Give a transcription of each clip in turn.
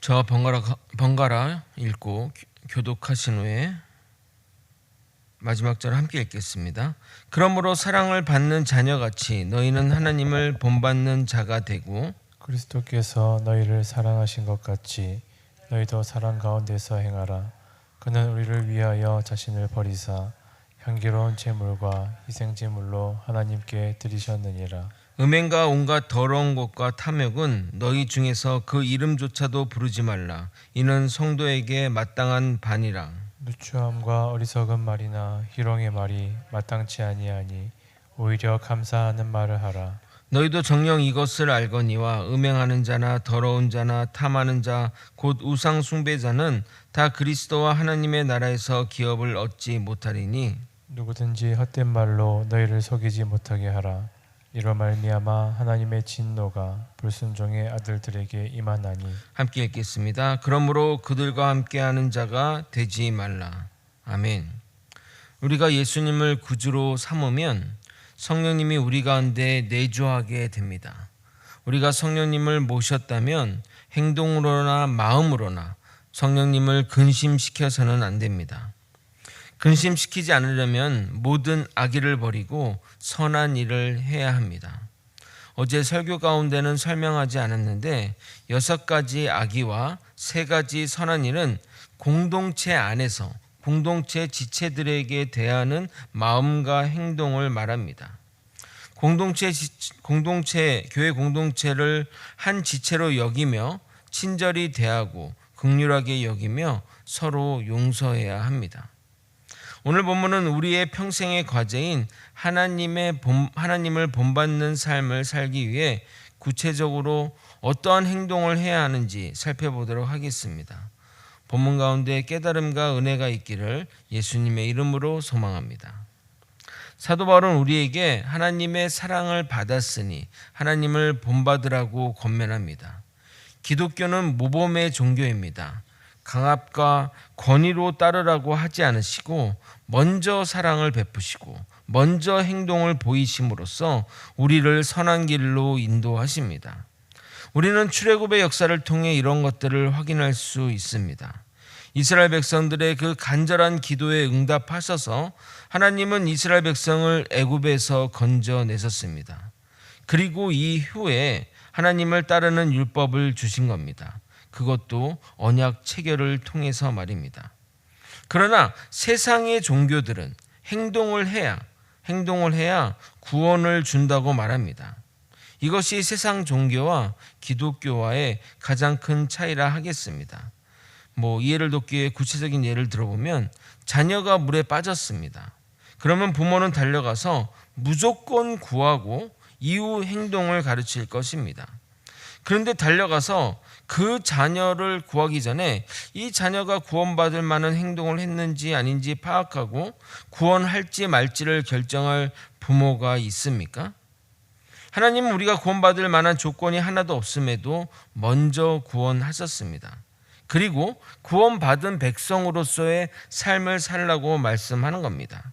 저 번갈아 읽고 교독하신 후에 마지막 절 함께 읽겠습니다. 그러므로 사랑을 받는 자녀같이 너희는 하나님을 본받는 자가 되고 그리스도께서 너희를 사랑하신 것 같이 너희도 사랑 가운데서 행하라. 그는 우리를 위하여 자신을 버리사 향기로운 제물과 희생 제물로 하나님께 드리셨느니라. 음행과 온갖 더러운 것과 탐욕은 너희 중에서 그 이름조차도 부르지 말라. 이는 성도에게 마땅한 반이라. 누추함과 어리석은 말이나 희롱의 말이 마땅치 아니하니 오히려 감사하는 말을 하라. 너희도 정녕 이것을 알거니와 음행하는 자나 더러운 자나 탐하는 자 곧 우상 숭배자는 다 그리스도와 하나님의 나라에서 기업을 얻지 못하리니 누구든지 헛된 말로 너희를 속이지 못하게 하라. 이로 말미암아 하나님의 진노가 불순종의 아들들에게 임하나니. 함께 읽겠습니다. 그러므로 그들과 함께하는 자가 되지 말라. 아멘. 우리가 예수님을 구주로 삼으면 성령님이 우리 가운데 내주하게 됩니다. 우리가 성령님을 모셨다면 행동으로나 마음으로나 성령님을 근심시켜서는 안 됩니다. 근심시키지 않으려면 모든 악의를 버리고 선한 일을 해야 합니다. 어제 설교 가운데는 설명하지 않았는데 6가지 악의와 3가지 선한 일은 공동체 안에서 공동체 지체들에게 대하는 마음과 행동을 말합니다. 교회 공동체를 한 지체로 여기며 친절히 대하고 긍휼하게 여기며 서로 용서해야 합니다. 오늘 본문은 우리의 평생의 과제인 하나님을 본받는 삶을 살기 위해 구체적으로 어떠한 행동을 해야 하는지 살펴보도록 하겠습니다. 본문 가운데 깨달음과 은혜가 있기를 예수님의 이름으로 소망합니다. 사도 바울은 우리에게 하나님의 사랑을 받았으니 하나님을 본받으라고 권면합니다. 기독교는 모범의 종교입니다. 강압과 권위로 따르라고 하지 않으시고 먼저 사랑을 베푸시고 먼저 행동을 보이심으로써 우리를 선한 길로 인도하십니다. 우리는 출애굽의 역사를 통해 이런 것들을 확인할 수 있습니다. 이스라엘 백성들의 그 간절한 기도에 응답하셔서 하나님은 이스라엘 백성을 애굽에서 건져내셨습니다. 그리고 이후에 하나님을 따르는 율법을 주신 겁니다. 그것도 언약 체결을 통해서 말입니다. 그러나 세상의 종교들은 행동을 해야 구원을 준다고 말합니다. 이것이 세상 종교와 기독교와의 가장 큰 차이라 하겠습니다. 이해를 돕기 위해 구체적인 예를 들어보면 자녀가 물에 빠졌습니다. 그러면 부모는 달려가서 무조건 구하고 이후 행동을 가르칠 것입니다. 그런데 달려가서 그 자녀를 구하기 전에 이 자녀가 구원받을 만한 행동을 했는지 아닌지 파악하고 구원할지 말지를 결정할 부모가 있습니까? 하나님은 우리가 구원받을 만한 조건이 하나도 없음에도 먼저 구원하셨습니다. 그리고 구원받은 백성으로서의 삶을 살라고 말씀하는 겁니다.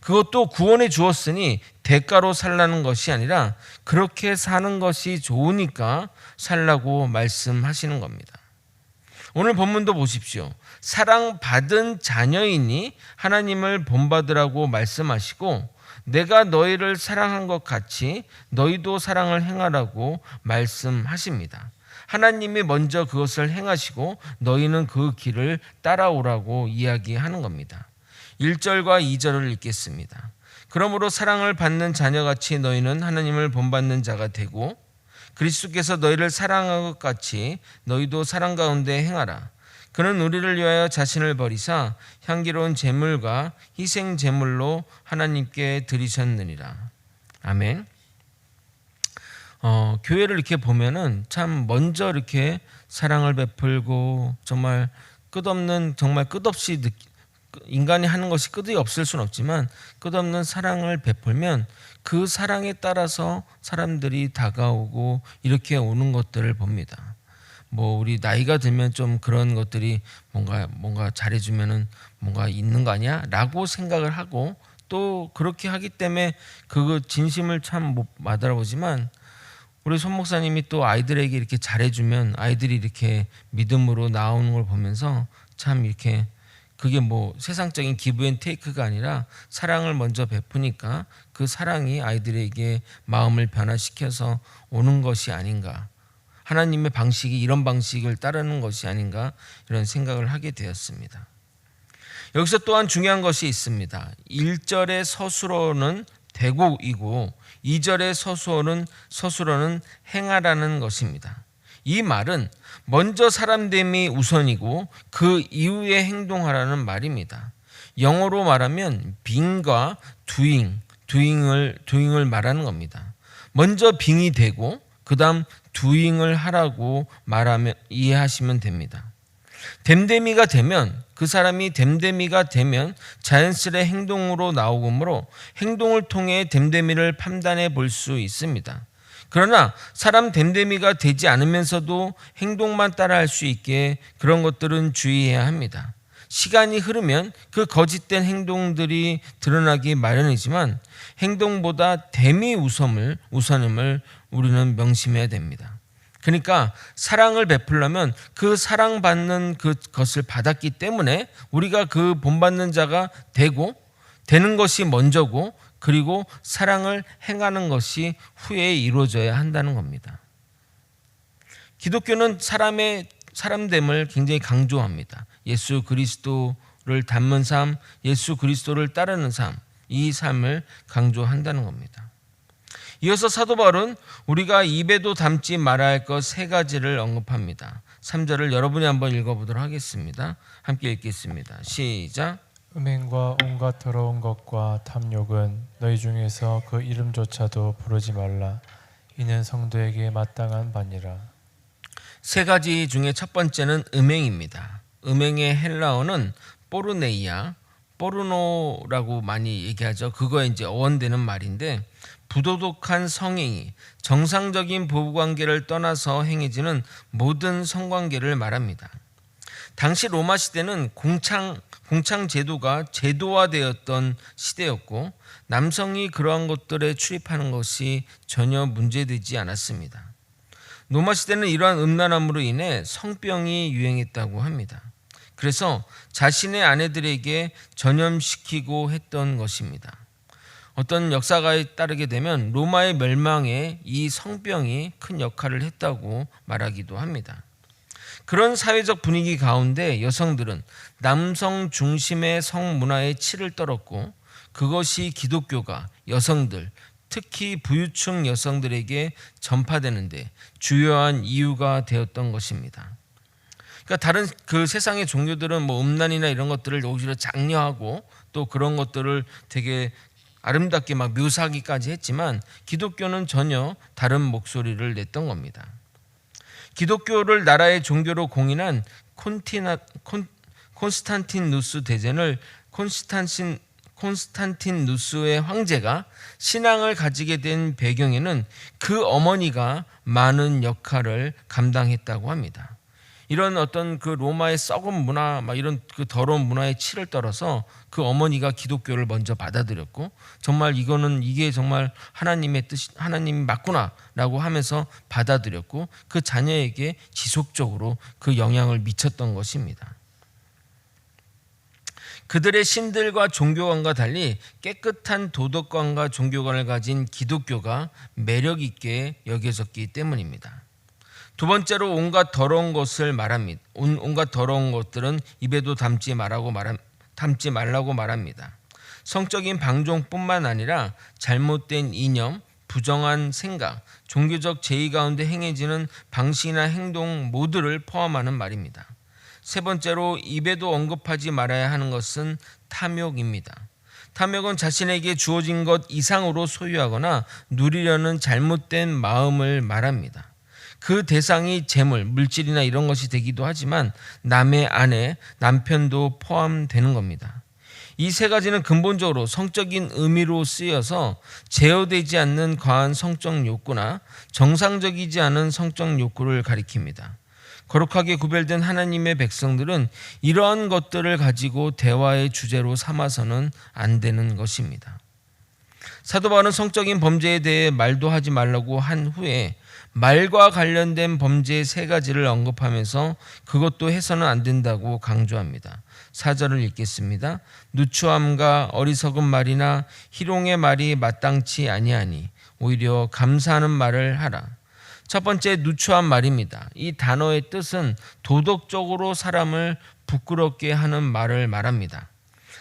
그것도 구원해 주었으니 대가로 살라는 것이 아니라 그렇게 사는 것이 좋으니까 살라고 말씀하시는 겁니다. 오늘 본문도 보십시오. 사랑받은 자녀이니 하나님을 본받으라고 말씀하시고 내가 너희를 사랑한 것 같이 너희도 사랑을 행하라고 말씀하십니다. 하나님이 먼저 그것을 행하시고 너희는 그 길을 따라오라고 이야기하는 겁니다. 1절과 2절을 읽겠습니다. 그러므로 사랑을 받는 자녀같이 너희는 하나님을 본받는 자가 되고 그리스도께서 너희를 사랑한 것 같이 너희도 사랑 가운데 행하라. 그는 우리를 위하여 자신을 버리사 향기로운 제물과 희생 제물로 하나님께 드리셨느니라. 아멘. 교회를 이렇게 보면은 참 먼저 이렇게 사랑을 베풀고 정말 끝없이 인간이 하는 것이 끝이 없을 수는 없지만 끝없는 사랑을 베풀면 그 사랑에 따라서 사람들이 다가오고 이렇게 오는 것들을 봅니다. 우리 나이가 들면 좀 그런 것들이 뭔가 잘해주면은 뭔가 있는 거 아니야? 라고 생각을 하고 또 그렇게 하기 때문에 그 진심을 참 못 알아보지만 우리 손 목사님이 또 아이들에게 이렇게 잘해주면 아이들이 이렇게 믿음으로 나오는 걸 보면서 참 이렇게 그게 뭐 세상적인 기브앤테이크가 아니라 사랑을 먼저 베푸니까 그 사랑이 아이들에게 마음을 변화시켜서 오는 것이 아닌가, 하나님의 방식이 이런 방식을 따르는 것이 아닌가, 이런 생각을 하게 되었습니다. 여기서 또한 중요한 것이 있습니다. 1절의 서술어는 대고이고 2절의 서술어는 행하라는 것입니다. 이 말은 먼저 사람됨이 우선이고 그 이후에 행동하라는 말입니다. 영어로 말하면 being과 doing을 말하는 겁니다. 먼저 being이 되고 그 다음 doing을 하라고 말하면 이해하시면 됩니다. 됨됨이가 되면, 그 사람이 됨됨이가 되면 자연스레 행동으로 나오므로 행동을 통해 됨됨이를 판단해 볼 수 있습니다. 그러나 사람 됨됨이가 되지 않으면서도 행동만 따라할 수 있게 그런 것들은 주의해야 합니다. 시간이 흐르면 그 거짓된 행동들이 드러나기 마련이지만 행동보다 됨이 우선임을 우리는 명심해야 됩니다. 그러니까 사랑을 베풀려면 그 사랑받는 그것을 받았기 때문에 우리가 그 본받는 자가 되는 것이 먼저고, 그리고 사랑을 행하는 것이 후에 이루어져야 한다는 겁니다. 기독교는 사람됨을 굉장히 강조합니다. 예수 그리스도를 닮은 삶, 예수 그리스도를 따르는 삶, 이 삶을 강조한다는 겁니다. 이어서 사도 바울은 우리가 입에도 담지 말아야 할 것 세 가지를 언급합니다. 3절을 여러분이 한번 읽어보도록 하겠습니다. 함께 읽겠습니다. 시작. 음행과 온갖 더러운 것과 탐욕은 너희 중에서 그 이름조차도 부르지 말라. 이는 성도에게 마땅한 바니라. 세 가지 중에 첫 번째는 음행입니다. 음행의 헬라어는 포르노라고 많이 얘기하죠. 그거에 이제 어원되는 말인데, 부도덕한 성행위, 정상적인 부부관계를 떠나서 행해지는 모든 성관계를 말합니다. 당시 로마 시대는 공창 제도가 제도화되었던 시대였고, 남성이 그러한 것들에 출입하는 것이 전혀 문제되지 않았습니다. 로마 시대는 이러한 음란함으로 인해 성병이 유행했다고 합니다. 그래서 자신의 아내들에게 전염시키고 했던 것입니다. 어떤 역사가에 따르게 되면 로마의 멸망에 이 성병이 큰 역할을 했다고 말하기도 합니다. 그런 사회적 분위기 가운데 여성들은 남성 중심의 성문화에 치를 떨었고, 그것이 기독교가 여성들, 특히 부유층 여성들에게 전파되는데 주요한 이유가 되었던 것입니다. 그러니까 다른 그 세상의 종교들은 뭐 음란이나 이런 것들을 오히려 장려하고 또 그런 것들을 되게 아름답게 막 묘사하기까지 했지만 기독교는 전혀 다른 목소리를 냈던 겁니다. 기독교를 나라의 종교로 공인한 콘스탄티누스 대제를 콘스탄티누스의 황제가 신앙을 가지게 된 배경에는 그 어머니가 많은 역할을 감당했다고 합니다. 이런 어떤 그 로마의 썩은 문화, 막 이런 그 더러운 문화에 치를 떨어서 그 어머니가 기독교를 먼저 받아들였고, 정말 이게 정말 하나님의 뜻이, 하나님이 맞구나라고 하면서 받아들였고, 그 자녀에게 지속적으로 그 영향을 미쳤던 것입니다. 그들의 신들과 종교관과 달리 깨끗한 도덕관과 종교관을 가진 기독교가 매력 있게 여겨졌기 때문입니다. 두 번째로 온갖 더러운 것을 말합니다. 온갖 더러운 것들은 입에도 담지 말라고 말합니다. 성적인 방종뿐만 아니라 잘못된 이념, 부정한 생각, 종교적 제의 가운데 행해지는 방식이나 행동 모두를 포함하는 말입니다. 세 번째로 입에도 언급하지 말아야 하는 것은 탐욕입니다. 탐욕은 자신에게 주어진 것 이상으로 소유하거나 누리려는 잘못된 마음을 말합니다. 그 대상이 재물, 물질이나 이런 것이 되기도 하지만 남의 아내, 남편도 포함되는 겁니다. 이 세 가지는 근본적으로 성적인 의미로 쓰여서 제어되지 않는 과한 성적 욕구나 정상적이지 않은 성적 욕구를 가리킵니다. 거룩하게 구별된 하나님의 백성들은 이러한 것들을 가지고 대화의 주제로 삼아서는 안 되는 것입니다. 사도 바울은 성적인 범죄에 대해 말도 하지 말라고 한 후에 말과 관련된 범죄의 세 가지를 언급하면서 그것도 해서는 안 된다고 강조합니다. 4절을 읽겠습니다. 누추함과 어리석은 말이나 희롱의 말이 마땅치 아니하니 오히려 감사하는 말을 하라. 첫 번째, 누추한 말입니다. 이 단어의 뜻은 도덕적으로 사람을 부끄럽게 하는 말을 말합니다.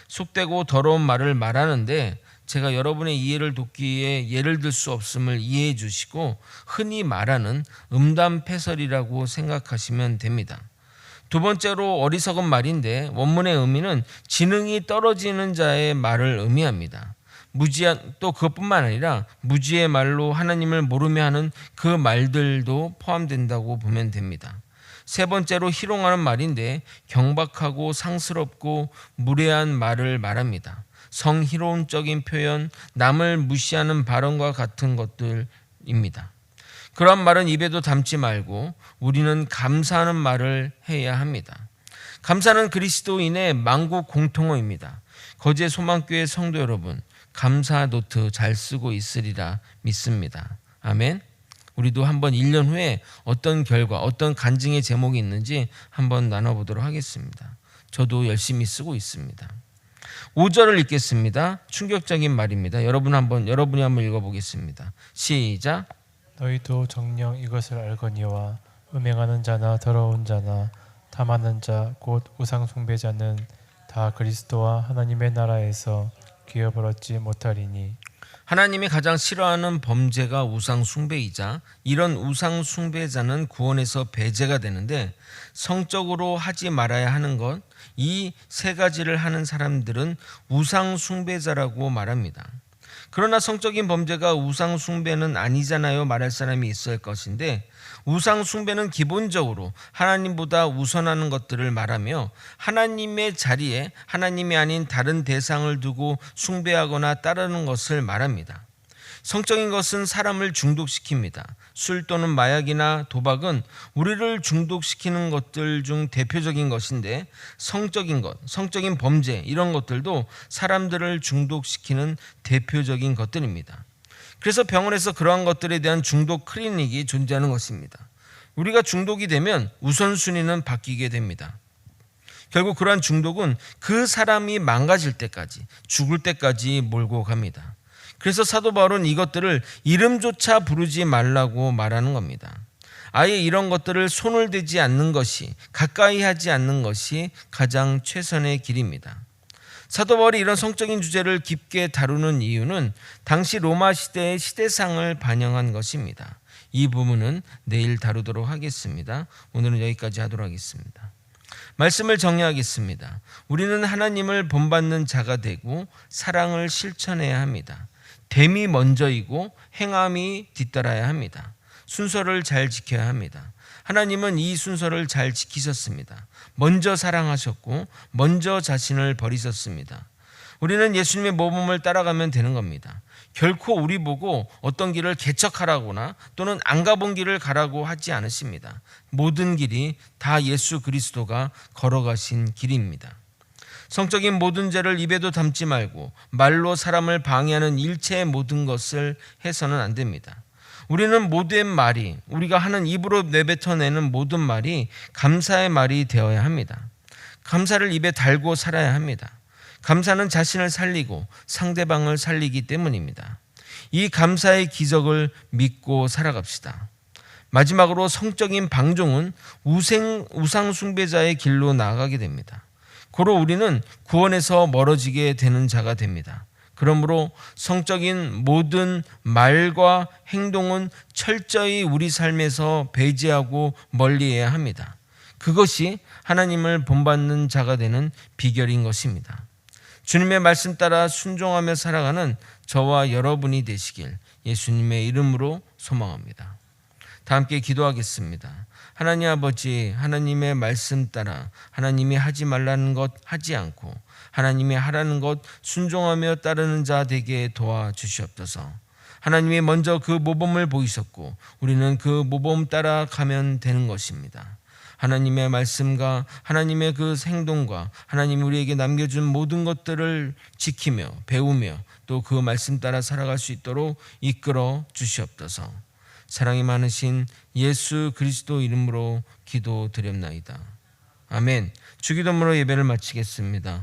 속되고 더러운 말을 말하는데 제가 여러분의 이해를 돕기에 예를 들 수 없음을 이해해 주시고 흔히 말하는 음담패설이라고 생각하시면 됩니다. 두 번째로 어리석은 말인데 원문의 의미는 지능이 떨어지는 자의 말을 의미합니다. 무지한, 또 그것뿐만 아니라 무지의 말로 하나님을 모르며 하는 그 말들도 포함된다고 보면 됩니다. 세 번째로 희롱하는 말인데 경박하고 상스럽고 무례한 말을 말합니다. 성희롱적인 표현, 남을 무시하는 발언과 같은 것들입니다. 그러한 말은 입에도 담지 말고 우리는 감사하는 말을 해야 합니다. 감사는 그리스도인의 만국 공통어입니다. 거제 소망교회 성도 여러분, 감사 노트 잘 쓰고 있으리라 믿습니다. 아멘. 우리도 한번 1년 후에 어떤 결과, 어떤 간증의 제목이 있는지 한번 나눠보도록 하겠습니다. 저도 열심히 쓰고 있습니다. 5절을 읽겠습니다. 충격적인 말입니다. 여러분이 한번 읽어보겠습니다. 시작. 너희도 정녕 이것을 알거니와 음행하는 자나 더러운 자나 탐하는 자 곧 우상 숭배자는 다 그리스도와 하나님의 나라에서 기업을 얻지 못하리니. 하나님이 가장 싫어하는 범죄가 우상 숭배이자 이런 우상 숭배자는 구원에서 배제가 되는데 성적으로 하지 말아야 하는 것, 이 세 가지를 하는 사람들은 우상 숭배자라고 말합니다. 그러나 성적인 범죄가 우상 숭배는 아니잖아요 말할 사람이 있을 것인데 우상 숭배는 기본적으로 하나님보다 우선하는 것들을 말하며 하나님의 자리에 하나님이 아닌 다른 대상을 두고 숭배하거나 따르는 것을 말합니다. 성적인 것은 사람을 중독시킵니다. 술 또는 마약이나 도박은 우리를 중독시키는 것들 중 대표적인 것인데 성적인 것, 성적인 범죄 이런 것들도 사람들을 중독시키는 대표적인 것들입니다. 그래서 병원에서 그러한 것들에 대한 중독 클리닉이 존재하는 것입니다. 우리가 중독이 되면 우선순위는 바뀌게 됩니다. 결국 그러한 중독은 그 사람이 망가질 때까지, 죽을 때까지 몰고 갑니다. 그래서 사도 바울은 이것들을 이름조차 부르지 말라고 말하는 겁니다. 아예 이런 것들을 손을 대지 않는 것이, 가까이 하지 않는 것이 가장 최선의 길입니다. 사도 바울이 이런 성적인 주제를 깊게 다루는 이유는 당시 로마 시대의 시대상을 반영한 것입니다. 이 부분은 내일 다루도록 하겠습니다. 오늘은 여기까지 하도록 하겠습니다. 말씀을 정리하겠습니다. 우리는 하나님을 본받는 자가 되고 사랑을 실천해야 합니다. 됨이 먼저이고 행함이 뒤따라야 합니다. 순서를 잘 지켜야 합니다. 하나님은 이 순서를 잘 지키셨습니다. 먼저 사랑하셨고 먼저 자신을 버리셨습니다. 우리는 예수님의 모범을 따라가면 되는 겁니다. 결코 우리 보고 어떤 길을 개척하라거나 또는 안 가본 길을 가라고 하지 않으십니다. 모든 길이 다 예수 그리스도가 걸어가신 길입니다. 성적인 모든 죄를 입에도 담지 말고 말로 사람을 방해하는 일체의 모든 것을 해서는 안 됩니다. 우리는 모든 말이, 우리가 하는 입으로 내뱉어내는 모든 말이 감사의 말이 되어야 합니다. 감사를 입에 달고 살아야 합니다. 감사는 자신을 살리고 상대방을 살리기 때문입니다. 이 감사의 기적을 믿고 살아갑시다. 마지막으로 성적인 방종은 우상 숭배자의 길로 나아가게 됩니다. 고로 우리는 구원에서 멀어지게 되는 자가 됩니다. 그러므로 성적인 모든 말과 행동은 철저히 우리 삶에서 배제하고 멀리해야 합니다. 그것이 하나님을 본받는 자가 되는 비결인 것입니다. 주님의 말씀 따라 순종하며 살아가는 저와 여러분이 되시길 예수님의 이름으로 소망합니다. 다 함께 기도하겠습니다. 하나님 아버지, 하나님의 말씀 따라 하나님이 하지 말라는 것 하지 않고 하나님이 하라는 것 순종하며 따르는 자 되게 도와주시옵소서. 하나님이 먼저 그 모범을 보이셨고 우리는 그 모범 따라 가면 되는 것입니다. 하나님의 말씀과 하나님의 그 행동과 하나님이 우리에게 남겨준 모든 것들을 지키며 배우며 또 그 말씀 따라 살아갈 수 있도록 이끌어 주시옵소서. 사랑이 많으신 예수 그리스도 이름으로 기도드렸나이다. 아멘. 주기도문으로 예배를 마치겠습니다.